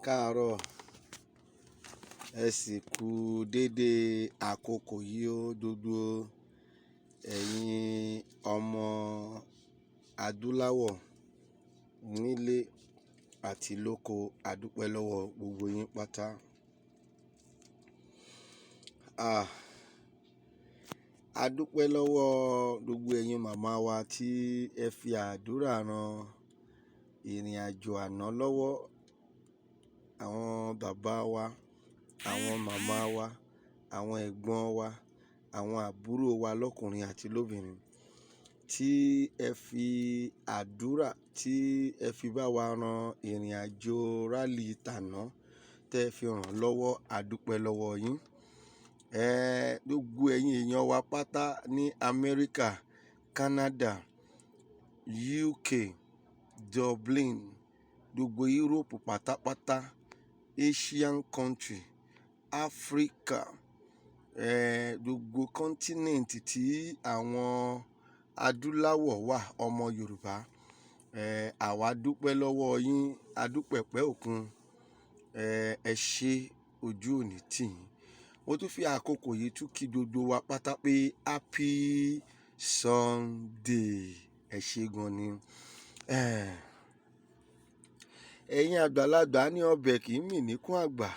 káàárọ̀ ẹ sì kú dédé àkókò yìí ó gbogbo ẹ̀yin ọmọ adúláwọ̀ nílé àti lóko. Adúpẹ́ lọ́wọ́ gbogbo yín pátá. Adúpẹ́ lọ́wọ́ gbogbo ẹ̀yin màmá wa tí ẹ fi àdúrà ran ìrìn àjò àná lọ́wọ́. Àwọn bàbá wa, àwọn màmá wa, àwọn ẹ̀gbọ́n wa, àwọn àbúrò wa lọ́kùnrin àti lóbìnrin tí ẹ fi àdúrà tí ẹ fi bá wa ran ìrìn àjò rálì tàná tẹ́ fi ràn lọ́wọ́. Adúpẹ́ lọ́wọ́ yín. Gbogbo ẹ̀yin èèyàn wa pátá ní Amẹ́ríkà, Canada, UK, Dublin, gbogbo Europe pátápátá, Asian country, Africa, gbogbo continent tí àwọn adúláwọ̀ wà, ọmọ Yorùbá, àwa dúpẹ́ lọ́wọ́ yín. Adúpẹ̀pẹ́ òkun. Ẹ ṣé, ojú ò ní tì yín. Mo tún fi àkókò yìí tún kí gbogbo wa pátá pé happy Sunday. Ẹ ṣé gan ni. Ẹ̀yin àgbàlagbà ní ọbẹ̀ kì í mì níkùn àgbà.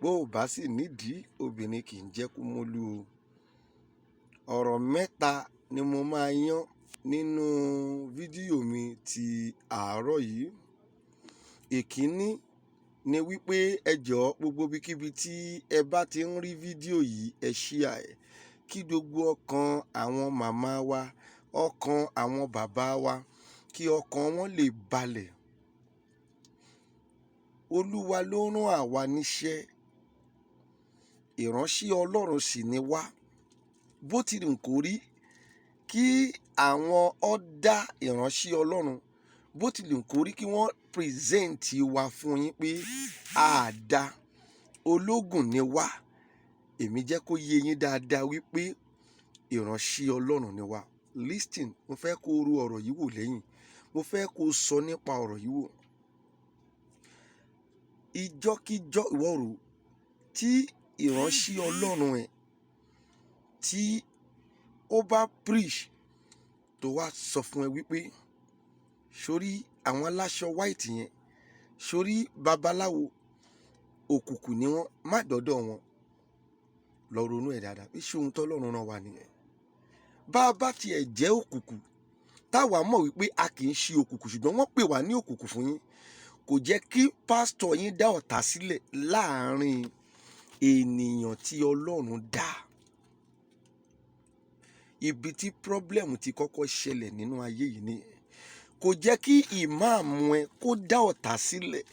Bó ò bá sì nídìí, obìnrin kì í jẹ́ kó mólú o. Ọ̀rọ̀ mẹ́ta ni mo máa yán nínú fídíò mi ti àárọ̀ yìí. Ìkíní ni wípé ẹ jọ̀ọ́ gbogbo ibikíbi tí ẹ bá ti ń rí fídíò yìí, ẹ share ẹ̀ kí gbogbo ọkàn àwọn màmá wa, ọkàn àwọn bàbá wa, kí ọkàn wọn lè balẹ̀. Olúwa ló rán àwa níṣẹ́, ìránṣẹ́ Ọlọ́run sì ni wá. Bó ti wù kó rí kí àwọn ọ̀dà ìránṣẹ́ Ọlọ́run, bó ti wù kó rí kí wọ́n present wa fún yín pé àdá ológun ni wá. Èmi jẹ́ kó yé yín dáadáa wípé ìránṣẹ́ Ọlọ́run ni wá. Listen, mo fẹ́ kó ro ọ̀rọ̀ yìí wò lẹ́yìn. Mo fẹ́ kó sọ nípa ọ̀rọ̀ yìí wò. Ìjọ́kíjọ́ ìwọ rò tí ìránṣẹ́ Ọlọ́run ẹ̀ tí ó bá preach tó wá sọ fún ẹ wípé sórí àwọn aláṣọ white yẹn, sórí babaláwo òkùnkùn ni wọ́n, má dọ́dọ̀ wọn. Lọ ronú ẹ̀ dáadáa pé ṣé ohun tọ́lọ́run rán wa nìyẹn. Bá a bá tiẹ̀ jẹ́ òkùnkùn, táwa mọ̀ wípé a kì í ṣe òkùnkùn ṣùgbọ́n wọ́n pè wá ní òkùnkùn fún yín, kò jẹ́ kí pásítọ̀ yín dá ọ̀tá sílẹ̀ láàárín ènìyàn tí Ọlọ́run dá. Ibi tí problem ti kọ́kọ́ ṣẹlẹ̀ nínú ayé yìí ni kò jẹ́ kí ìmáàmù ẹ kó dá ọ̀tá sílẹ̀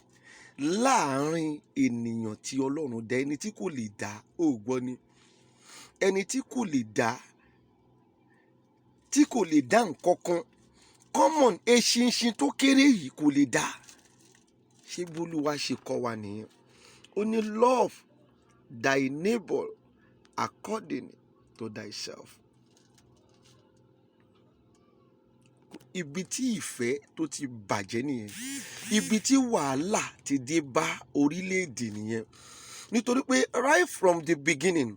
láàárín ènìyàn tí Ọlọ́run dá. Ẹni tí kò lè dá, ó gbọ́ ni, ẹni tí kò lè dá, tí kò lè dá nǹkan kan, common eṣinṣin tó kéré yìí kò lè dá. Ṣé bólúwa ṣe kọ́ wa nìyẹn? Ó ní love thy neighbor according to thyself. Ibi tí ìfẹ́ tó ti bàjẹ́ nìyẹn. Ibi tí wàhálà ti dé bá orílẹ̀-èdè nìyẹn. Nítorí pé right from the beginning,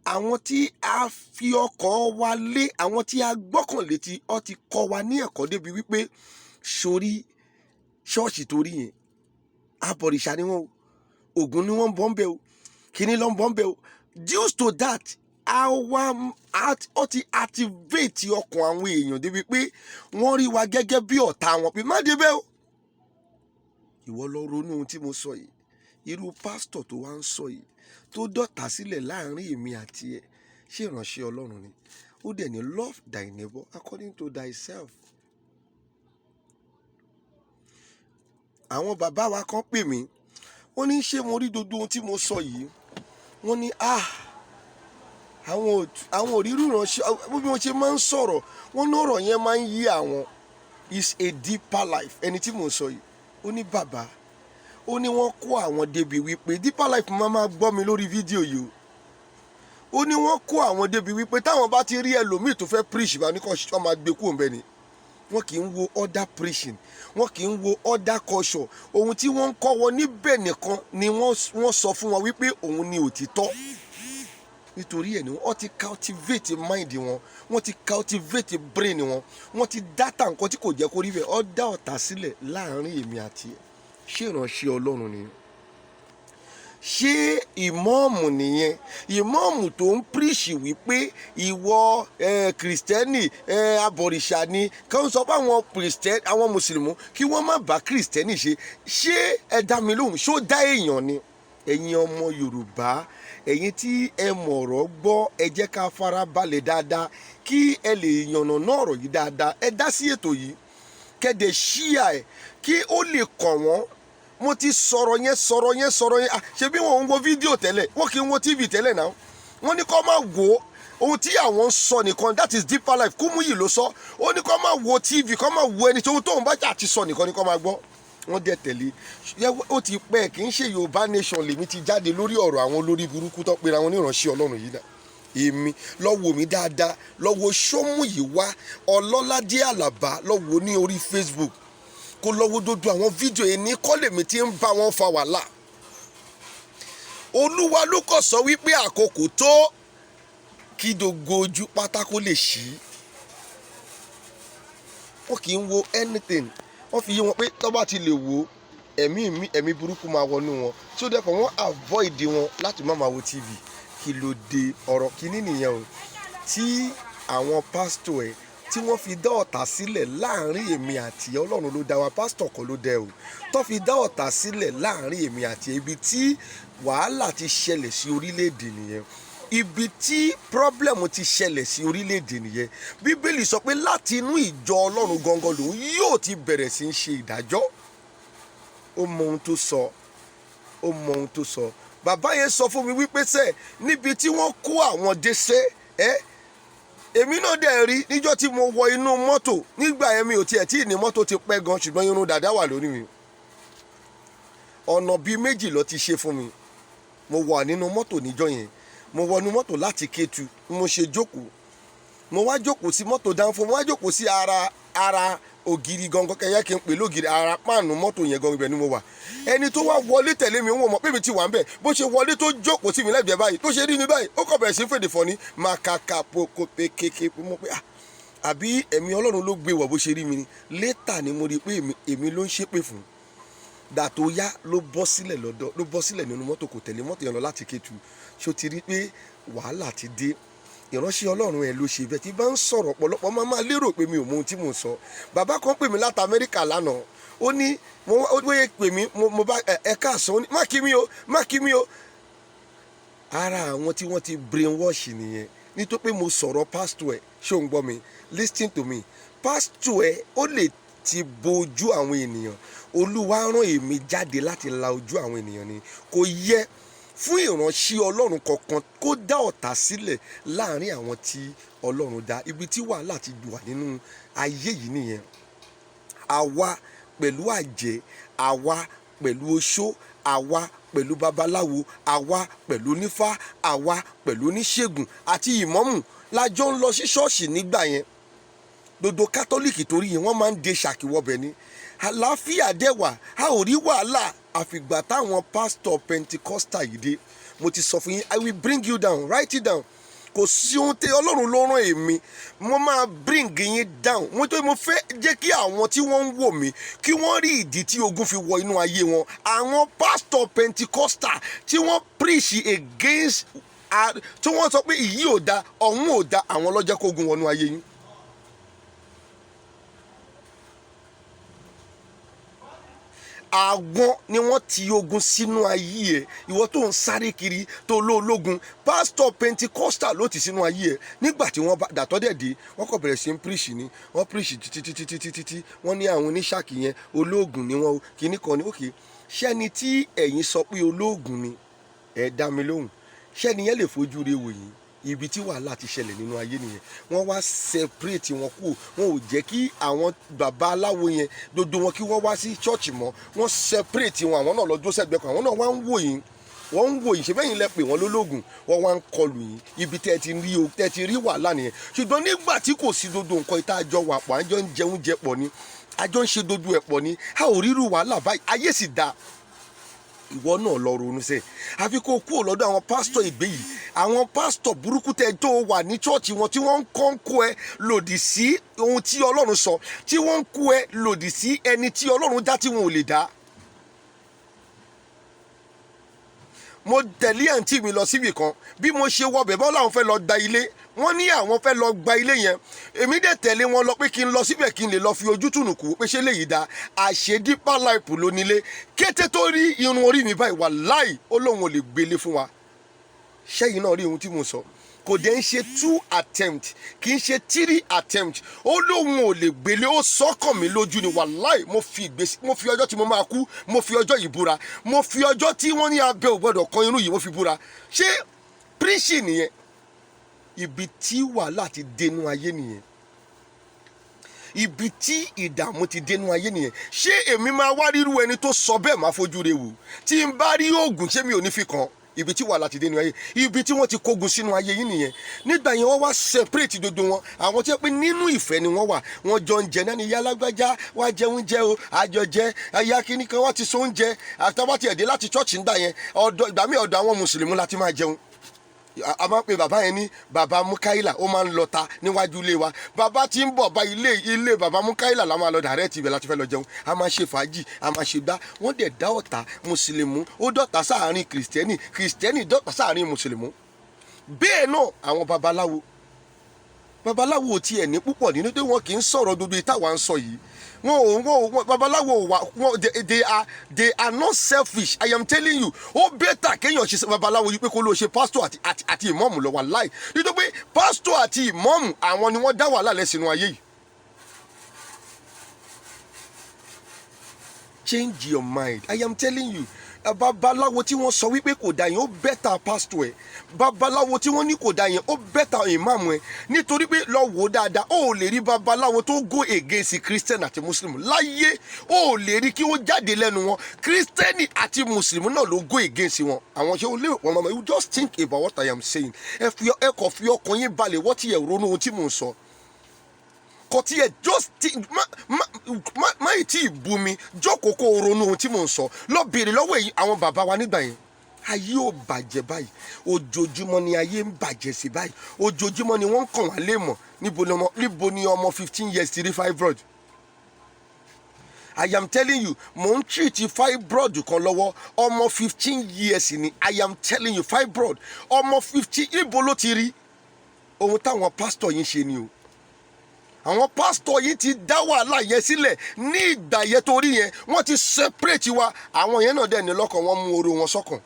àwọn tí a fi ọkàn wa lé, àwọn tí a gbọ́kànlé tí ó ti kọ́ wa ní ẹ̀kọ́ débi wípé sórí ṣọ́ọ̀ṣì torí yẹn, abọ̀rìṣà ni wọ́n o, Ògún ni wọ́n ń bọ́ ń bẹ o, kíní ló ń bọ́ ń bẹ o. Due to that, ó ti activate ọkàn àwọn èèyàn débi pé wọ́n rí wa gẹ́gẹ́ bí ọ̀tá wọn pé má débẹ̀ o. Ìwọ lọ ronú ohun tí mo sọ yìí. Irú pásítọ̀ tó wá ń sọ yìí tó dọ̀tá sílẹ̀ láàárín èmi àti ẹ, ṣé ìránṣẹ́ Ọlọ́run ni? Ó dẹ̀ ní love thy neighbor according to thyself. Àwọn bàbá wa kan pè mí, wọ́n ní ṣé mo rí gbogbo ohun tí mo sọ yìí? Wọ́n ní àwọn òrírù ìránṣẹ́ bí wọ́n ṣe máa ń sọ̀rọ̀, wọ́n ní ọ̀rọ̀ yẹn máa ń yí àwọn. Is a deeper life. Ẹni tí mò ń sọ yìí, ó ní bàbá, ó ní wọ́n kó àwọn débi wípé deeper life máa gbọ́ mi lórí fídíò yìí o. Ó ní wọ́n kó àwọn débi wípé táwọn bá ti rí ẹlòmíì tó fẹ́ preach bá ní kó máa gbé kúrò ńbẹ̀ ni. wọ́n kì í wo other preaching, wọ́n kì í wo other culture. Ohun tí wọ́n ń kọ́ wọn níbẹ̀ nìkan ni wọ́n sọ fún wọn wípé òun ni òtítọ́. Nítorí ẹ̀ ni wọ́n ti cultivate mind wọn, wọ́n ti cultivate brain wọn, wọ́n ti data nǹkan tí kò jẹ́ kó rí bẹ́ẹ̀. Ó dá ọ̀tá sílẹ̀ láàrin èmi àti ẹ̀. Ṣé ìránṣẹ́ Ọlọ́run ni? Ṣé ìmọ̀ọ́mù nìyẹn? Ìmọ̀ọ́mù tó ń píríṣì wípé ìwọ kìrìsìtẹ́nì abọ̀rìṣà ni, kí wọ́n sọ pé àwọn kìrìsìtẹ́nì, àwọn mùsùlùmí kí wọ́n má bá kìrìsìtẹ́nì ṣe. Ṣé ẹ dá mi lóhùn, ṣó dá èèyàn ni? Ẹ̀yin ọmọ Yorùbá, ẹ̀yin tí ẹ mọ̀rọ̀ gbọ́, ẹ jẹ́ ká fara balẹ̀ dáadáa kí ẹ lè yànnàná ọ̀rọ̀ yìí dáadáa. Ẹ dá sí ètò yìí, kẹ́dẹ̀ ṣíà ẹ̀ kí ó lè kàn wọ́n. Mo ti sọ̀rọ̀ yẹn. Ṣé bí wọ́n ń wo fídíò tẹ́lẹ̀, wọ́n kì í wo TV tẹ́lẹ̀ náà. Wọ́n ní kó máa wo ohun tí àwọn ń sọ nìkan, that is deeper life. Kúmúyì ló sọ, ó ní kó máa wo TV, kó máa wo ẹni tóun bá jà ti sọ nìkan ní kó máa gbọ́. Wọ́n dẹ̀ tẹ̀lé. Ó ti pẹ́, kì í ṣe Yorùbá nation lèmi ti jáde lórí ọ̀rọ̀ àwọn olórí burúkú tó pera wọn ní ìránṣẹ́ Ọlọ́run yìí náà. Èmi lọ wò mí dáadáa, lọ wo Ṣómúyìwá Ọlọ́ládé Àlàbá, lọ wò ní orí Facebook, kó lọ́wọ́ dodo àwọn fídíò yẹn ní kọ́lé mi ti ń bá wọn fa wàhálà. Olúwa ló kọ̀ sọ wípé àkókò tó kí dogo ojú pátákó lè ṣí. Wọ́n kì í wo anything. Wọ́n fi yé wọn pé tó bá ti lè wo ẹ̀mí burúkú máa wọnú wọn, tí ó dẹ́kun wọ́n avoid wọn láti má máa wo TV. Kí ló dé? Ọ̀rọ̀ kìíní nìyẹn o, tí àwọn pásítọ̀ ẹ̀ tí wọ́n fi dá ọ̀tá sílẹ̀ láàrin èmi àti Ọlọ́run ló dá wa, pásítọ̀ kan ló dẹ o, tó fi dá ọ̀tá sílẹ̀ láàrin èmi àti ibi tí wàhálà ti ṣẹlẹ̀ sí orílẹ̀-èdè nìyẹn, ibi tí problem ti ṣẹlẹ̀ sí orílẹ̀-èdè nìyẹn. Bíbélì sọ pé láti inú ìjọ Ọlọ́run gangan lòun yóò ti bẹ̀rẹ̀ sí í ṣe ìdájọ́. Ó mọ ohun tó sọ, bàbá yẹn sọ fún mi wípé sẹ́ níbi tí wọ́n kó àwọn dé èmi náà dẹ̀ rí níjọ́ tí mo wọ inú mọ́tò. Nígbà yẹn mi ò tiẹ̀ tí ì ní mọ́tò ti pẹ́ gan, ṣùgbọ́n irun dàda wà lórí mi. Ọ̀nà bíi méjì ló ti ṣe fún mi. Mo wà nínú mọ́tò níjọ́ yẹn, mo wọnú mọ́tò láti Kétu, mo ṣe jókòó, mo wá jókòó sí mọ́tò dánfó, mo wá jókòó sí ara ògiri gangan, kẹyẹ kí n pè lógiri, ara páànù mọ́tò yẹn gangan, ibẹ̀ ni mo wà. Ẹni tó wá wọlé tẹ̀lé mi, wọ́n mọ̀ pé mi ti wà ń bẹ̀. Bó ṣe wọlé tó jókòó sí mi lẹ́gbẹ̀ẹ́ báyìí, tó ṣe rí mi báyìí, ó kọ̀ bẹ̀rẹ̀ sí fèdè fọ́ ni màkàkà poko pékéké. Mo pé àbí ẹ̀mí Ọlọ́run ló gbé wọ̀ bó ṣe rí mi ni. Létà ni mo rí pé èmi ló ń ṣépè fún. Dà tó yá ló bọ́ sílẹ̀ nínú mọ́tò, kò tẹ̀lé mọ́tò yẹn lọ láti Kétu. Ṣó ti rí pé wàhálà ti dé. Ìránṣẹ́ Ọlọ́run ẹ̀ ló ṣe bẹ́ẹ̀. Tí bá ń sọ̀rọ̀ ọ̀pọ̀lọpọ̀ máa lérò pé mi ò mọ ohun tí mò ń sọ. Bàbá kan pè mí láti Amẹ́ríkà lánàá, ó ní ó yẹ pè mí, mo bá ẹ̀ka àsán, ó ní má kí mi o. Ara àwọn tí wọ́n ti brainwash nìyẹn. Nítorí pé mo sọ̀rọ̀ pásítọ̀ ẹ̀, ṣé ò ń gbọ́ mi? Listen to me. Pásítọ̀ ẹ̀ ó lè ti bo ojú àwọn ènìyàn. Olúwa rán èmi jáde láti la ojú àwọn ènìyàn ni. Kò yẹ fún ìránṣẹ́ Ọlọ́run kankan kó dá ọ̀tá sílẹ̀ láàrin àwọn tí Ọlọ́run dá. Ibi tí wàhálà ti wà nínú ayé yìí nìyẹn. Àwa pẹ̀lú àjẹ́, àwa pẹ̀lú oṣó, àwa pẹ̀lú babaláwo, àwa pẹ̀lú onífá, àwa pẹ̀lú oníṣègùn àti ìmọ̀mù lájọ ń lọ sí ṣọ́ọ̀ṣì nígbà yẹn. Dodo kátólíìkì torí yẹn wọ́n máa ń de ṣàkíwọ́bẹ̀ ni. Àlàáfíà dẹ́wà, a ò rí wàhálà àfìgbà táwọn pásítọ̀ Pentecostal yìí dé. Mo ti sọ fún yín, I will bring you down, write it down. Kò sí ohun tí Ọlọ́run ló rán èmi, mo máa bring yín down. Mo fẹ́ jẹ́ kí àwọn tí wọ́n ń wò mí kí wọ́n rí ìdí tí ogun fi wọ inú ayé wọn. Àwọn pásítọ̀ Pentecostal tí wọ́n preach against, tí wọ́n sọ pé ìyí ò da, ọ̀hún ò da, àwọn ló jẹ́ kó ogun wọnú ayé yín. Àwọn ni wọ́n ti ogun sínú ayé ẹ̀. Ìwọ tó ń sáré kiri tó lóòlógun, pásítọ̀ Pentecostal ló ti sínú ayé ẹ̀. Nígbà tí wọ́n bá dàtọ́ dẹ̀ dé, wọ́n kọ̀ bẹ̀rẹ̀ sí ń preach ni. Wọ́n preach títí wọ́n ní àwọn oníṣàkì yẹn olóògùn ni wọ́n, kíní kan ní òkè. Ṣẹ́ni tí ẹ̀yin sọ pé olóògùn ni, ẹ dá mi lóhùn. Ṣẹ́ni yẹn lè fojú re wò yín? Ibi tí wàhálà ti ṣẹlẹ̀ nínú ayé nìyẹn. Wọ́n wá separate wọn kú. Wọn ò jẹ́ kí àwọn bàbá aláwo yẹn dodo wọn kí wọ́n wá sí church mọ́. Wọ́n separate wọn, àwọn náà lọ dúró sẹ́gbẹ̀ẹ́ kan, àwọn náà wá ń wò yín. wọ́n ń wo ìṣẹ́fẹ́yìn lẹ pè wọ́n lólógùn wọ́n wá ń kọlù yín ibi tẹ́ ti rí wàhálà nìyẹn. ṣùgbọ́n nígbà tí kò sí dodo nǹkan ìta àjọ wà pọ̀ àjọ ń jẹun jẹ pọ̀ ni àjọ ń ṣe dodo ẹ̀ pọ̀ ni a ò ríru wàhálà báyìí ayé sì dáa. ìwọ náà lọ ronú sẹ àfi kó kúrò lọ́dọ̀ àwọn pásítọ̀ ìgbé yìí àwọn pásítọ̀ burúkú tẹ tó wà ní chọ́ọ̀chì wọn tí wọ́n ń kọ́ ń kó ẹ lòdì sí ohun tí Ọlọ́run sọ tí wọ́n ń kó ẹ lòdì sí ẹni tí Ọlọ́run dá tí wọn ò lè dá. mo tẹ̀lé àǹtí mi lọ síbì kan bí mo ṣe wọ bẹ̀bọ́ làwọn fẹ́ lọ gba ilé wọ́n ní àwọn fẹ́ lọ gba ilé yẹn èmi dẹ̀ tẹ̀lé wọn lọ pé kí n lọ síbẹ̀ kí n lè lọ fi ojú tùnùkù pé ṣé léyìí da àṣẹ Deeper Life ló nílé kété tó rí irun orí mi báyìí wàláì ó lóun ò lè gbélé fún wa ṣẹ́yìn náà rí ohun tí mo sọ kò dẹ̀ ń ṣe 2 attempt kì í ṣe 3 attempt ó lóun ò lè gbélé ó sọ́kàn mi lójú ni wàláì mo fi ọjọ́ tí mo máa kú mo fi ọjọ́ yìí búra mo fi ọjọ́ tí wọ́n ní abẹ́ ò gbọ́dọ̀ kan irú yìí mo fi búra ṣé príṣì nìyẹn ibi tí wàhálà ti dénú ayé nìyẹn ibi tí ìdààmú ti dénú ayé nìyẹn ṣé èmi máa wá ríru ẹni tó sọ bẹ́ẹ̀ máa fojú rẹ̀ wò tí n bá rí oògùn ṣé mi ò ní fi kàn ibi tí wàhálà ti dénú ayé ibi tí wọ́n ti kógun sínú ayé yìí nìyẹn nígbà yẹn wọ́n wá separate dodo wọn àwọn tí wọ́n pé nínú ìfẹ́ ni wọ́n wà wọ́n jọ ń jẹ náà ní ìyá alágbájá wá jẹun jẹ o àjọ jẹ ẹ̀yà kínní kan wá ti so oúnjẹ àtàwọn ti ẹ̀dẹ́ láti chọ́ọ̀chì ń gbà yẹn ìgbà míì ọ̀dọ̀ àwọn mùsùlùmí láti máa jẹun a máa ń pe bàbá yẹn ní bàbá Mukaila ó máa ń lọ ta níwájú ilé wa bàbá tí ń bọ̀ bá ilé bàbá Mukaila la máa lọ dàrẹ́ẹ̀tì ibẹ̀ láti fẹ́ lọ jẹun a máa ṣe fàájì a máa ṣe gbá wọ́n dẹ̀ dá ọ̀tá mùsùlùmí ó dọ̀tá sáàárín kìrìsìtẹ́nì dọ̀tá sáàárín mùsùlùmí bẹ́ẹ̀ náà àwọn babaláwo ò tiẹ̀ ní púpọ̀ nínú pé wọn kì í sọ̀rọ̀ gbogbo ìtawà ń sọ yìí babaláwo they are not selfish I am telling you ó bẹ́tà kéèyàn ṣe babaláwo yìí pé kó ló ṣe pásítọ̀ àti ìmọ̀ọ̀mù lọ wàláì nítorí pé pásítọ̀ àti ìmọ̀ọ̀mù àwọn ni wọ́n dá wàhálà lẹ̀ sínú ayé yìí. Change your mind I am telling you babaláwo tí wọ́n sọ wípé kò dá yẹn ó bẹ́tà pásítọ̀ ẹ̀ babaláwo tí wọ́n ní kò dá yẹn ó bẹ́tà ìmáàmù ẹ̀ nítorí pé lọ wò ó dáadáa ó lè rí babaláwo tó go against Christian àti Muslim láyé ó lè rí kí ó jáde lẹ́nu wọn Christian àti Muslim náà ló go against wọn àwọn ṣé ó lè wọ́n mama you just think about what I am saying ẹ kò fi ọkàn yín balẹ̀ wọ́n ti ẹ̀ ronú ohun tí mò ń sọ kò tí ẹ just má ì tí ì bu mi jókòó kó o ronú ohun tí mò ń sọ lọ béèrè lọ́wọ́ èyí àwọn bàbá wa nígbà yẹn ayé ò bàjẹ́ báyìí ojoojúmọ́ ni ayé ń bàjẹ́ sí báyìí ojoojúmọ́ ni wọ́n ń kàn wá lé mọ̀ níbo ni ọmọ 15 years ti rí fibroid I am telling you mo ń treat fibroid kan lọ́wọ́ ọmọ 15 years ni I am telling you fibroid ọmọ 15 ibo ló ti rí ohun táwọn pásítọ̀ yín ṣe ni o àwọn pásítọ̀ yìí ti dá wàhálà yẹn sílẹ̀ ní ìgbà yẹn torí yẹn wọ́n ti separate wa àwọn yẹn náà dẹ̀ ní lọ́kàn wọ́n mú oró wọn sọ́kàn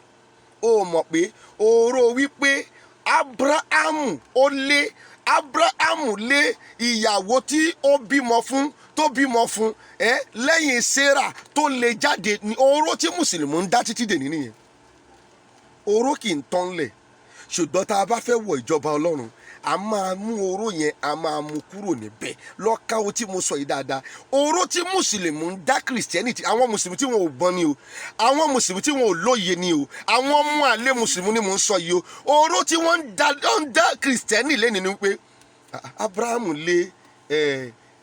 ó mọ̀ pé oró wípé Abrahamu lé ìyàwó tí ó bímọ fún lẹ́yìn Sarah tó lè jáde ní oró tí mùsùlùmí ń dá títí dè nìyẹn oró kì í tán lẹ̀ ṣùgbọ́n tá a bá fẹ́ wọ ìjọba Ọlọ́run a máa mú oró yẹn a máa mú kúrò níbẹ̀ lọ́ka o tí mo sọ yìí dáadáa oró tí mùsùlùmí ń dá Christianity àwọn mùsùlùmí tí wọn ò gbọ́n ni o àwọn mùsùlùmí tí wọn ò lóye ni o àwọn ọmọ àlè mùsùlùmí ni mò ń sọ yìí o oró tí wọ́n ń dá Christianity lẹ́nu ni pé Abrahamu lé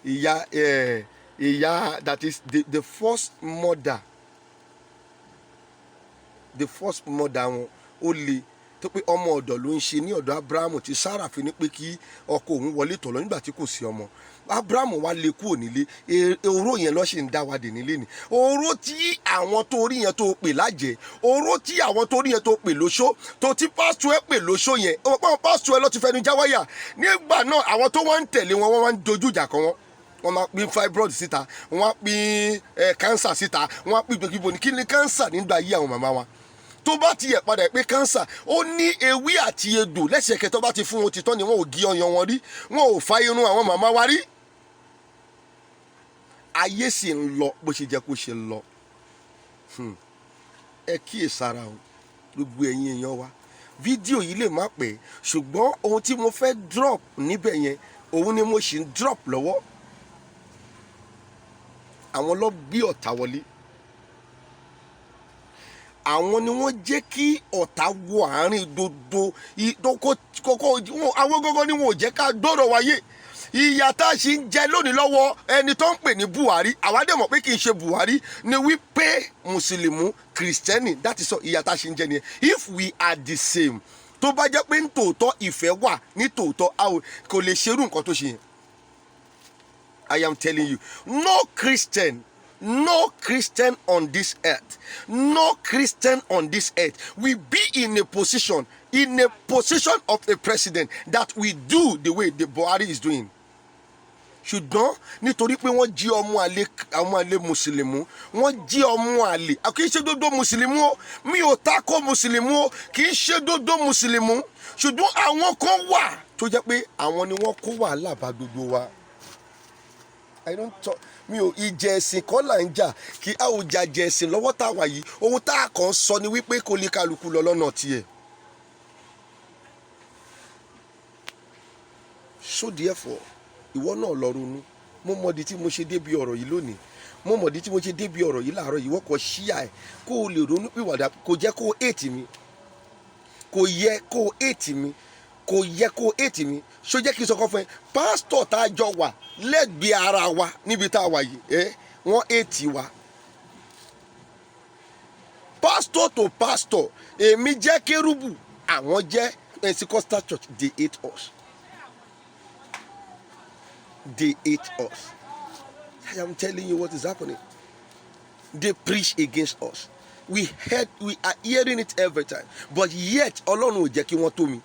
ìyá that is the first mother wọn ó lé tó pé ọmọ ọ̀dọ̀ ló ń ṣe ní ọ̀dọ̀ Abrahamu tí Sarah fi ní pé kí ọkọ òun wọlé tọ̀ lọ nígbà tí kò sí ọmọ Abrahamu wá lé kúrò nílé oró yẹn ló ṣì ń dá wa dè nílé ni oró tí àwọn tó rí yẹn tó pè lájẹ oró tí àwọn tó rí yẹn tó pè lóṣó tó tí pásítọ̀ ẹ pè lóṣó yẹn ọ̀pọ̀ pásítọ̀ ẹ ló ti fẹnu jáwáyà nígbà náà àwọn tó wọ́n ń tẹ̀lé wọn wọ́n máa ń dojú ìjà kan wọ́n máa pín fibroid síta wọ́n á pín cancer síta wọ́n á pín ìgbòkígbò ní kí ni cancer nígbà yí àwọn màmá wa tó bá ti yẹ padà pé kánsà ó ní ewé àti egbò lẹ́sẹ̀kẹ́ tó bá ti fún wọn ti tán ni wọn ò gé ọyàn wọn rí wọn ò fa irun àwọn màmá wa rí ayé sì ń lọ bó ṣe jẹ́ kó ṣe lọ ẹ kíyèsára o gbogbo ẹ̀yin èèyàn wa fídíò yìí lè má pẹ́ ṣùgbọ́n ohun tí mo fẹ́ drop níbẹ̀ yẹn òun ni mo ṣì ń drop lọ́wọ́ àwọn ló gbé ọ̀tá wọlé àwọn ni wọ́n jẹ́ kí ọ̀tá wọ àárín dodo àwọn gógó ni wọn ò jẹ́ ká dọ́rọ̀ wáyé. Ìyà tá a ṣì ń jẹ lónìí lọ́wọ́ ẹni tó ń pè ní Buhari, àwa dẹ̀ mọ̀ pé kì í ṣe Buhari ni wípé mùsùlùmí kìrìsìtẹ́nì, that is all ìyà tá a ṣì ń jẹ nìyẹn. If we are the same, tó bá jẹ́ pé ní tòótọ́ ìfẹ́ wà ní tòótọ́ kò lè ṣerú nǹkan tó ṣe yẹn. I am telling you, no Christian on this earth, no Christian on this earth will be in a position of a president that we do the way the Buhari is doing. Ṣùgbọ́n nítorí pé wọ́n jí ọmọ àlè mùsùlùmí, wọ́n jí ọmọ àlè, kì í ṣe dodo mùsùlùmí o, mi ò tako mùsùlùmí o, kì í ṣe dodo mùsùlùmí, ṣùgbọ́n àwọn kan wà tó jẹ́ pé àwọn ni wọ́n kó wàhálà bá gbogbo wa. I don't talk, mi ò ìjẹ ẹ̀sìn kọ́ là ń jà, kí a ò jàjẹ ẹ̀sìn lọ́wọ́ tá a wà yìí. Ohun tá a kàn sọ ni wípé kò lè kálukú lọ lọ́nà tiẹ̀. So therefore, ìwọ náà lọ ronú. Mo mọ̀dí tí mo ṣe débi ọ̀rọ̀ yìí lónìí, mo mọ̀dí tí mo ṣe débi ọ̀rọ̀ yìí láàárọ̀ yìí. Wọ́n kọ́ ṣíà ẹ̀ kó o lè ronú pìwàdà, kò jẹ́ kó o hate mi, kò yẹ kó o hate mi, kò yẹ kó o hate mi. Ṣó jẹ́ kí n sọ kọ́ fún ẹ, pásítọ̀ tá a jọ wà lẹ́gbẹ̀ẹ́ ara wa níbi tá a wà yìí, wọ́n hate wa. Pastor to pastor, èmi jẹ́ kérúbù, àwọn jẹ́ Pentecostal church, they hate us. They hate us. I am telling you what is happening. They preach against us. We are hearing it every time. But yet, Ọlọ́run ò jẹ́ kí wọ́n tó mi.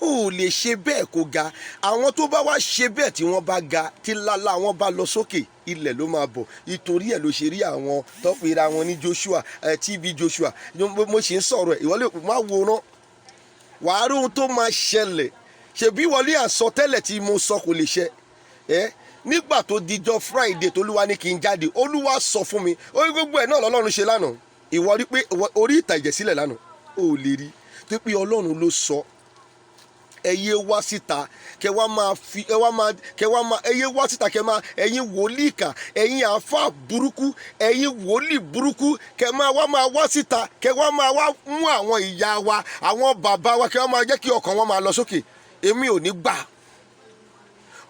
Ó lè ṣe bẹ́ẹ̀ kó ga. Àwọn tó bá wá ṣe bẹ́ẹ̀ tí wọ́n bá ga, tí lálá wọn bá lọ sókè, ilẹ̀ ló máa bọ̀. Ìtorí ẹ̀ ló ṣe rí àwọn tó pera wọn ní Joshua, TB Joshua. Mo ṣe ń sọ̀rọ̀ ẹ̀, ìwọlé má wòran. Wàá rí ohun tó máa ṣẹlẹ̀. Ṣebí wọlé àsọtẹ́lẹ̀ tí mo sọ kò lè ṣẹ. Nígbà tó dijọ́ Friday tó Olúwa ní kí n jáde, Olúwa sọ fún mi, ó ní gbogbo ẹ̀ náà lọ́lọ́run ṣe lánàá. Ìwọ rí pé orí ìtàjẹ̀sílẹ̀ lánàá ó lè rí, tó pé Ọlọ́run ló sọ. Ẹ yé wá síta kẹ wá máa ẹ yé wá síta kẹ máa, ẹ̀yin wòlíì kà, ẹ̀yin àáfàá burúkú, ẹ̀yin wòlíì burúkú, kẹ máa wá síta kẹ wá mú àwọn ìyá wa, àwọn bàbá wa, kẹ wá máa jẹ́ kí ọkàn wọn máa lọ sókè. Èmi ò ní gbà.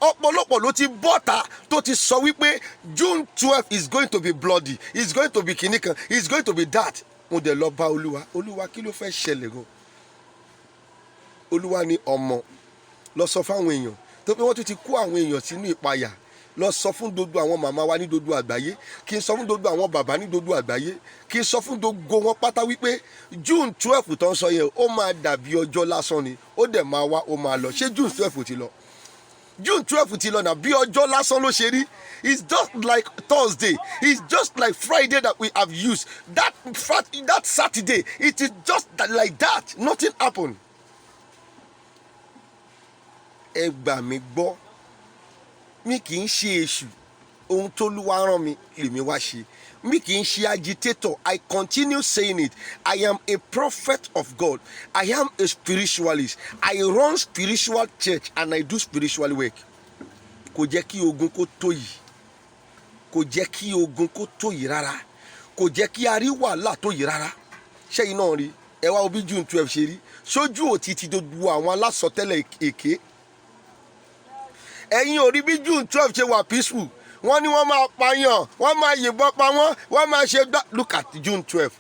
Ọ̀pọ̀lọpọ̀ ló ti bọ́ta tó ti sọ wípé June 12 is going to be bloody, is going to be kìnìkan, is going to be that. Mo dẹ̀ lọ bá Olúwa kí ló fẹ́ ṣẹlẹ̀ gan? Olúwa ní ọmọ lọ sọ fáwọn èèyàn tó pé wọ́n tún ti kó àwọn èèyàn sínú ìpayà. Lọ sọ fún gbogbo àwọn màmá wa ní gbogbo àgbáyé, kí n sọ fún gbogbo àwọn bàbá ní gbogbo àgbáyé, kí n sọ fún gbogbo wọn pátá wípé June 12 tó ń sọ yẹn ó máa dàbí ọjọ́ lásán ni, ó dẹ̀ máa wá, ó máa lọ. Ṣé June 12 ti lọ? June 12 ti lọ náà, bí ọjọ́ lásán ló ṣe rí. It's just like Thursday, it's just like Friday that we have used. That Saturday, it is just like that. Nothing happened. Ẹ gbà mí gbọ́, mi kì í ṣe èṣù, ohun tó Olúwa rán mi lèmi wá ṣe. Mi kì í ṣe agitator. I continue saying it. I am a prophet of God. I am a spiritualist. I run spiritual church and I do spiritual work. Kò jẹ́ kí ogun kó tó yìí. Kò jẹ́ kí ogun kó tó yìí rárá. Kò jẹ́ kí a rí wàhálà tó yìí rárá. Ṣẹ́yìn náà rí, ẹ wá bí June 12 ṣe rí. Sójú òtítì gbogbo àwọn alásọtẹ́lẹ̀ èké. Ẹ̀yin ò rí bí June 12 ṣe wà peaceful. Wọ́n ní wọ́n máa pààyàn, wọ́n máa yìnbọn pa wọ́n máa ṣe dá. Look at June 12.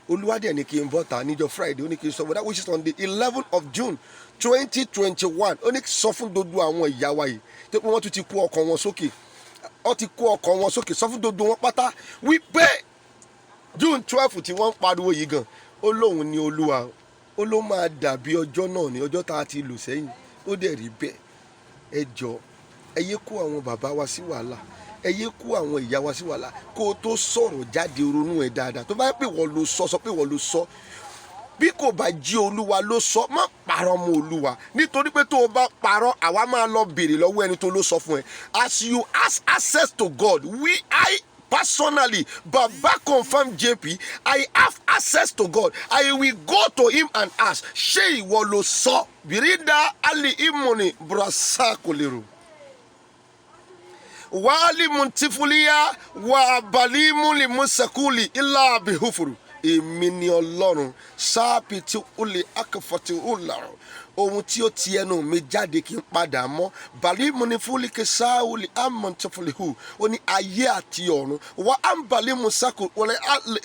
Olúwadé ní kí n bọ́ta níjọ́ Friday, ó ní kí n sọ wọ́n, that which is on the 11th of June 2021. Ó ní sọ fún gbogbo àwọn ìyá wa yìí tó pé wọ́n tún ti kó ọkàn wọn sókè. Wọ́n ti kó ọkàn wọn sókè, sọ fún gbogbo wọn pátá wípé June 12 tí wọ́n ń pariwo yìí gan, ó lóun ní Olúwa, ó ló máa dàbí ọjọ́ náà ní ọjọ́ tá a ti lò sẹ́yìn. Ó dẹ̀ rí bẹ́ẹ̀. Ẹ jọ̀ọ́, ẹ yé kó àwọn bàbá wa sí wàhálà, ẹ yé kó àwọn ìyá wa sí wàhálà. Kó o tó sọ̀rọ̀ jáde, ronú ẹ dáadáa. Tó bá yẹ pé wọ́n ló sọ pé wọ́n ló sọ. Bí kò bá jí Olúwa ló sọ, má parọ́ mọ́ Olúwa. Nítorí pé tó o bá parọ́, àwa máa lọ béèrè lọ́wọ́ ẹni tó ló sọ fún ẹ. As you ask access to God, I personally, Babaconfirm JP, I have access to God. I will go to him and ask, ṣé ìwọ ló sọ? Birida ali imoni brasa kolero. Wali muntifulia wa balimu li musakuli illa bihufuru. èmi ni Ọlọ́run sáàpì tí ó lè akẹ́fọ́tì ó làrọ̀ ohun tí ó ti ẹnu mi jáde kí n padà mọ́ bàlí mu ni fúlikẹ́ sáà lè amọ̀ntẹ́fọ̀lẹ́hù ó ní ayé àti ọ̀run wà á ń bàlí mu sáko wọlé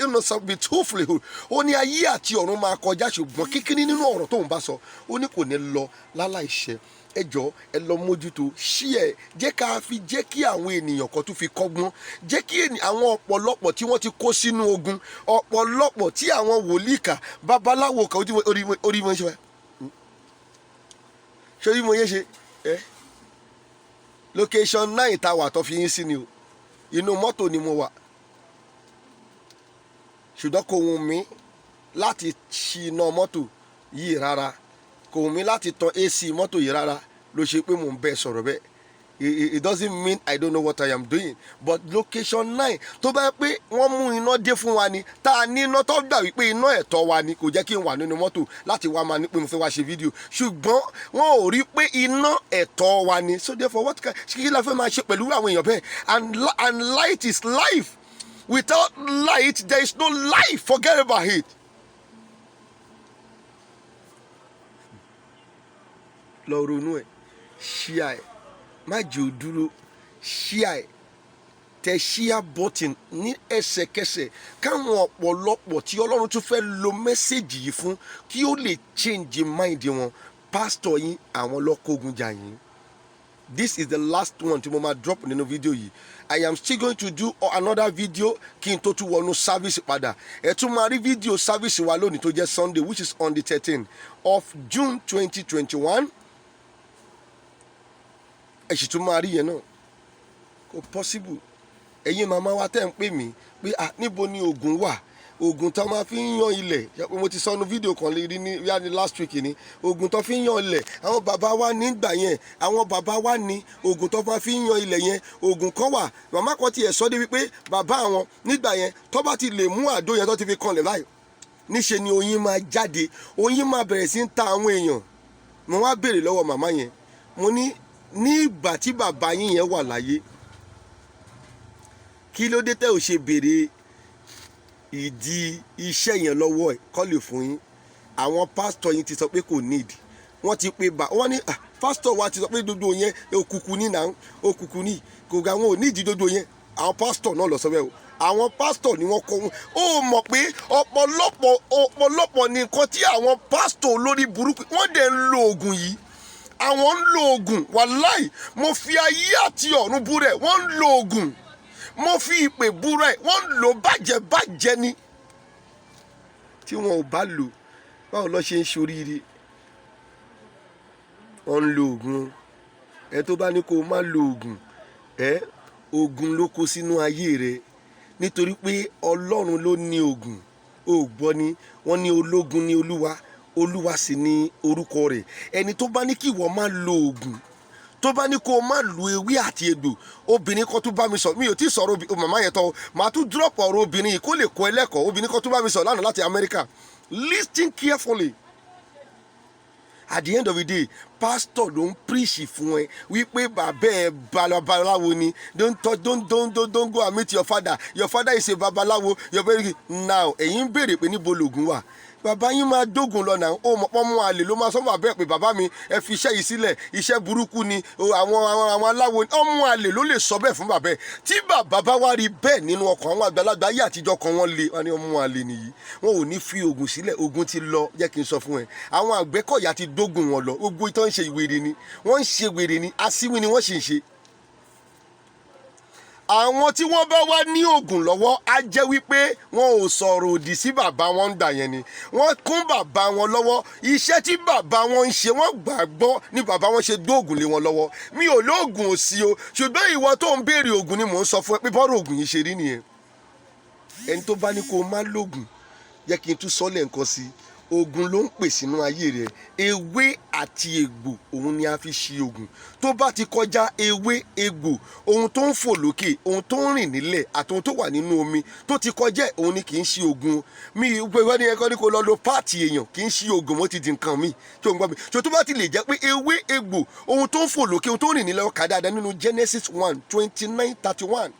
inú sábì tó fúlẹ́hù ó ní ayé àti ọ̀run máa kọjá ṣùgbọ́n kíkíní nínú ọ̀rọ̀ tóun bá sọ ó ní kò ní lọ láláìṣẹ ẹ jọ̀ọ́ ẹ lọ mójútó ṣí ẹ jẹ́ ká fi jẹ́ kí àwọn ènìyàn kan tún fi kọ́gbọ́n jẹ́ kí àwọn ọ̀pọ̀lọpọ̀ tí wọ́n ti kó sínú ogun ọ̀pọ̀lọpọ̀ tí àwọn wòlíì kà babaláwo kan orí wọn ṣe wá ṣé orí wọn yé ṣe ẹ location 9 tá a wà tó fi yín sí ni o inú mọ́tò ni mo wà ṣùgbọ́n kò wù mí láti ṣí iná mọ́tò yìí rárá kò wù mí láti tan AC mọ́tò yìí rárá ló ṣe pé mò ń bẹ sọ̀rọ̀ bẹ́ẹ̀ it doesn't mean I don't know what I am doing but location 9 tó bá yẹ pé wọ́n mú iná dé fún wa ni tá a ní iná tó gbà wípé iná ẹ̀tọ́ wa ni kò jẹ́ kí n wà nínú mọ́tò láti wá máa ní pé mo fẹ́ wá ṣe fídíò ṣùgbọ́n wọn ò rí pé iná ẹ̀tọ́ wa ni so therefore what kí la fẹ́ máa ṣe pẹ̀lú àwọn èèyàn bẹ́ẹ̀ and light is life without light there is no life forget about it. lọ ronú ẹ ṣíà ẹ má jẹ́ ó dúró ṣíà ẹ tẹ ṣíà button ní ẹsẹ̀kẹsẹ̀ káwọn ọ̀pọ̀lọpọ̀ tí Ọlọ́run tún fẹ́ lo mẹ́sẹ̀gì yìí fún kí ó lè change mind wọn pásítọ̀ yín àwọn lọ́kọ̀ọ́gun jà yín. This is the last one tí mo máa drop nínú fídíò yìí. I am still going to do another video kí n tó tún wọnú service padà. Ẹ tún máa rí fídíò service wa lónìí tó jẹ́ Sunday which is on the 13th of June 2021. Ẹ sì tún máa rí yẹn náà kò possible ẹ̀yin màmá wa tẹ́ ń pè mí pé níbo ni oògùn wà oògùn tó máa fi ń yan ilẹ̀ mo ti sọnu fídíò kan lè rí ní yá ní last week ni oògùn tó fi ń yan ilẹ̀ àwọn bàbá wa nígbà yẹn àwọn bàbá wa ní oògùn tó máa fi ń yan ilẹ̀ yẹn oògùn kan wà màmá kan tiẹ̀ sọ dé wípé bàbá àwọn nígbà yẹn tó bá ti lè mú àdó yẹn tó ti fi kanlẹ̀ báyìí níṣe ni oyin máa jáde oyin máa bẹ̀rẹ̀ sí ń ta àwọn èèyàn mo wá béèrè lọ́wọ́ màmá yẹn mo ní ìgbà tí bàbá yín yẹn wà láyé kí ló dé tẹ́ ò ṣe béèrè ìdí iṣẹ́ yẹn lọ́wọ́ ẹ̀ kọ́ lè fún yín àwọn pásítọ̀ yín ti sọ pé kò need wọ́n ti pe wọ́n ní pásítọ̀ wa ti sọ pé gbogbo yẹn òkùnkùn ní náà òkùnkùn ní kò ga wọn ò ní ìdí gbogbo yẹn àwọn pásítọ̀ náà lọ sọ bẹ́ẹ̀ o àwọn pásítọ̀ ni wọ́n kọ́ wọn ó mọ̀ pé ọ̀pọ̀lọpọ̀ ní nǹkan tí àwọn pásítọ̀ olórí burúkú wọ́n dẹ̀ ń lo oògùn yìí àwọn ń lo oògùn wàláì mo fi ayé àti ọ̀run búrẹ̀ wọ́n ń lo oògùn mo fi ìpè búrẹ̀ wọ́n ń lò bàjẹ́ ni tí wọn ò bá lò báwo lọ ṣe ń ṣoríire wọ́n ń lo oògùn ẹ tó bá ní kó o má lo oògùn oògùn ló kó sínú ayé rẹ nítorí pé Ọlọ́run ló ní oògùn ó gbọ́ ni wọ́n ní ológun ní Olúwa sì ní orúkọ rẹ̀ ẹni tó bá ní kí ìwọ má lo oògùn tó bá ní kó o má lu ewé àti egbò obìnrin kan tún bá mi sọ mi ò tí ì sọ̀rọ̀ màmá yẹn tán màá tún drop ọ̀rọ̀ obìnrin yìí kó lè kọ́ ẹlẹ́kọ̀ọ́ obìnrin kan tún bá mi sọ lánàá láti Amẹ́ríkà listen carefully at the end of the day pastor ló ń preach fún ẹ wípé bàbá ẹ babaláwo ni don't go and meet your father is a babaláwo now ẹ̀yin ń béèrè pé níbo lògùn wà bàbá yín máa dógun lọ́nà ó mọ̀ pọ́n mú àlè ló máa sọ bàbá ẹ̀ pé bàbá mi ẹ fi iṣẹ́ yìí sílẹ̀ iṣẹ́ burúkú ni àwọn aláwo ọmọ àlè ló lè sọ bẹ́ẹ̀ fún bàbá ẹ̀ tí bàbá bá wá rí bẹ́ẹ̀ nínú ọkàn àwọn àgbàlagbà ayé àtijọ́ kan wọ́n lé wọn ní ọmọ àlè nìyí wọn ò ní fi oògùn sílẹ̀ oògùn ti lọ jẹ́ kí n sọ fún ẹ àwọn Àgbẹ̀kọ̀yà ti dógun wọn lọ gbogbo ìtàn ń ṣe ìwèrè ni wọ́n ń ṣe wèrè ni asíwìn ni wọ́n sì ń ṣe àwọn tí wọ́n bá wá ní oògùn lọ́wọ́ á jẹ́ wípé wọn ò sọ̀rọ̀ òdì sí bàbá wọn gbà yẹn ni wọ́n kún bàbá wọn lọ́wọ́ iṣẹ́ tí bàbá wọn ń ṣe wọ́n gbàgbọ́ ní bàbá wọn ṣe dóògùn lé wọn lọ́wọ́ mi ò lóògùn òsì o ṣùgbọ́n ìwọ tó ń béèrè oògùn ni mò ń sọ fún ẹ pé bọ́rọ̀ oògùn yìí ṣe rí nìyẹn ẹni tó bá ní kó o má lóògùn jẹ́ kí n tún sọ lẹ́ǹkan sí oògùn ló ń pè sínú ayé rẹ ewé àti egbò òun ni a fi ṣe oògùn tó bá ti kọjá ewé egbò ohun tó ń fò lókè ohun tó ń rìn nílẹ̀ àti ohun tó wà nínú omi tó ti kọjá òun ni kì í ṣe oògùn mi ìwé ní ẹ̀kọ́ ní kó lọ lo páàtì èèyàn kì í ṣe oògùn mo ti di nǹkan mi tó ń gbọ́ mi tó bá ti lè jẹ́ pé ewé egbò ohun tó ń fò lókè ohun tó ń rìn nílẹ̀ ọkà dáadáa nínú Genesis 1:29-31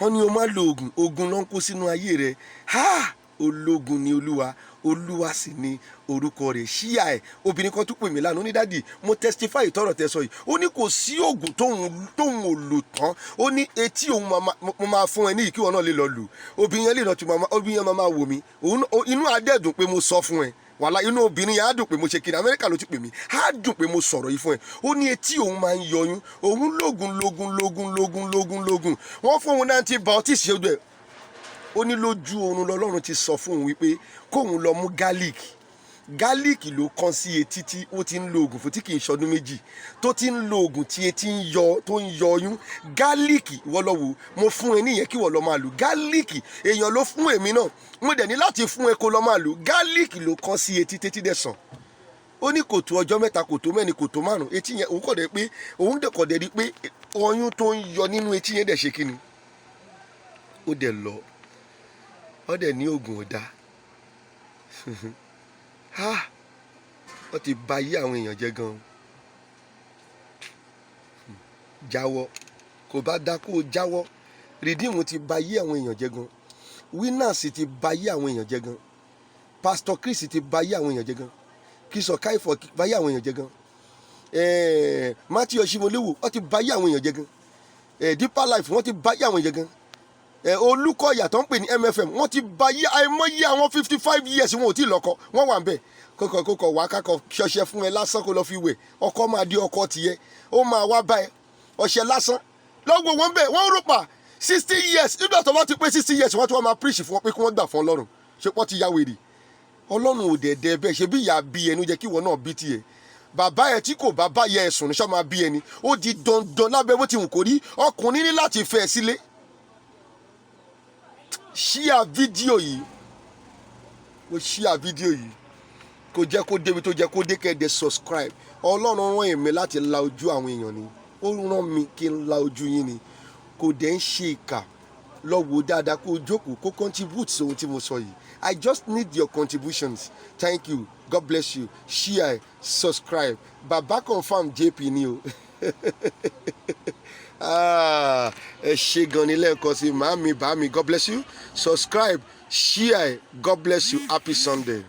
wọ́n ní o má lo oògùn, oògùn ló ń kó sínú ayé rẹ̀. Ológun ni Olúwa, Olúwa sì ni orúkọ rẹ̀. ṣíà ẹ̀. Obìnrin kan tún pè mí lánàá, ó ní dádì mo testify ìtọ́rọ̀ tẹ sọ yìí, ó ní kò sí oògùn tóun ò lò tán, ó ní etí òun mo máa fún ẹ ní ìkíwọ náà lè lọ lò. Obìnrin yẹn lè lọ tún obìnrin yẹn máa wò mí, inú adẹ́dùn pé mo sọ fún ẹ, wàhálà inú obìnrin yẹn á dùn pé mo ṣe kiri, Amẹ́ríkà ló ti pè mí, á dùn pé mo sọ̀rọ̀ yìí fún ẹ. Ó ní etí òun máa ń yọyún, òun lógun wọ́n fún òun antibiotics ṣe dẹ̀. Ó ní lójú oorun lọ́lọ́run ti sọ fún òun wípé kóun lọ mú garlic ló kán sí etí tí ó ti ń lo oògùn fún tí kì í ṣọdún méjì tó ti ń lo oògùn tí etí ń yọ tó ń yọ ọyún. Garlic wọ́n lọ wò, mo fún ẹ níyẹn kí wọ́n lọ máa lò. Garlic èèyàn ló fún èmi náà, mo dẹ̀ ní láti fún ẹ kó lọ máa lò. Garlic ló kán sí etí tẹ́tí dẹ̀ sàn. Ó ní kò tó ọjọ́ mẹ́ta, kò tó mẹ́rin, kò tó márùn, etí yẹn òun kọ̀ dẹ̀ rí pé ọyún tó ń yọ nínú etí yẹn dẹ̀ ṣe kí ni, ó dẹ̀ lọ. Ó dẹ̀ ní oògùn ọ̀dà. Wọ́n ti bà ayé àwọn èèyàn jẹ́ gan. Jáwọ́, kò bá dá kó o jáwọ́. Redeem ti bà ayé àwọn èèyàn jẹ́ gan. Winners ti bà ayé àwọn èèyàn jẹ́ gan. Pastor Chris ti bà ayé àwọn èèyàn jẹ́ gan. Kisokaifo bà ayé àwọn èèyàn jẹ́ gan. Matthew Oshimolewo wọ́n ti bà ayé àwọn èèyàn jẹ́ gan. Deeper Life wọ́n ti bà ayé àwọn èèyàn jẹ́ gan. Olùkọ́yà tó ń pè ní MFM wọ́n ti bà ayé àìmọye àwọn 55 years wọn ò tí ì lọ́kọ, wọ́n wà ń bẹ̀. Kókò wá kákọ̀ ṣọṣẹ fún ẹ lásán kó lọ fi wẹ̀, ọkọ máa di ọkọ tìyẹ, ó máa wá bá ẹ ọṣẹ lásán lọ́gbọ̀n wọn bẹ̀ wọ́n rò pa 60 years. Nígbà tó bá ti pé 60 years wọ́n ti wá máa preach fún wọn pé kí wọ́n gbà fún Ọlọ́run. Ṣé wọ́n ti ya wèrè? Ọlọ́run ò dẹ̀dẹ̀ bẹ́ẹ̀, ṣe bí ìyá bí ẹnu jẹ́ kí ìwọ náà bí tiẹ̀. Bàbá ẹ tí kò bá bá yẹ ẹ̀sùn níṣọ́ máa bí ẹni, ó di dandan lábẹ́ bó ti wù kó rí, ọkùnrin ní láti fẹ́ ẹ sílé. Share fídíò yìí, kò share fídíò yìí, kò jẹ́ kó débi tó jẹ́ kó dé kẹ́ẹ̀dẹ̀ subscribe. Ọlọ́run rán èmi láti la ojú àwọn èèyàn ni, ó rán mi kí n la ojú yín ni, kò dẹ̀ ń ṣe ìkà. Lọ wò dáadáa kó jókòó kó contribute sí ohun tí mo sọ yìí. I just need your contributions. Thank you, God bless you. Share, subscribe. Babaconfirm JP ni o. Ẹ ṣé gan ni lẹ́ẹ̀kan sí màámi bàámi, God bless you. Subscribe, share, God bless you. Happy Sunday.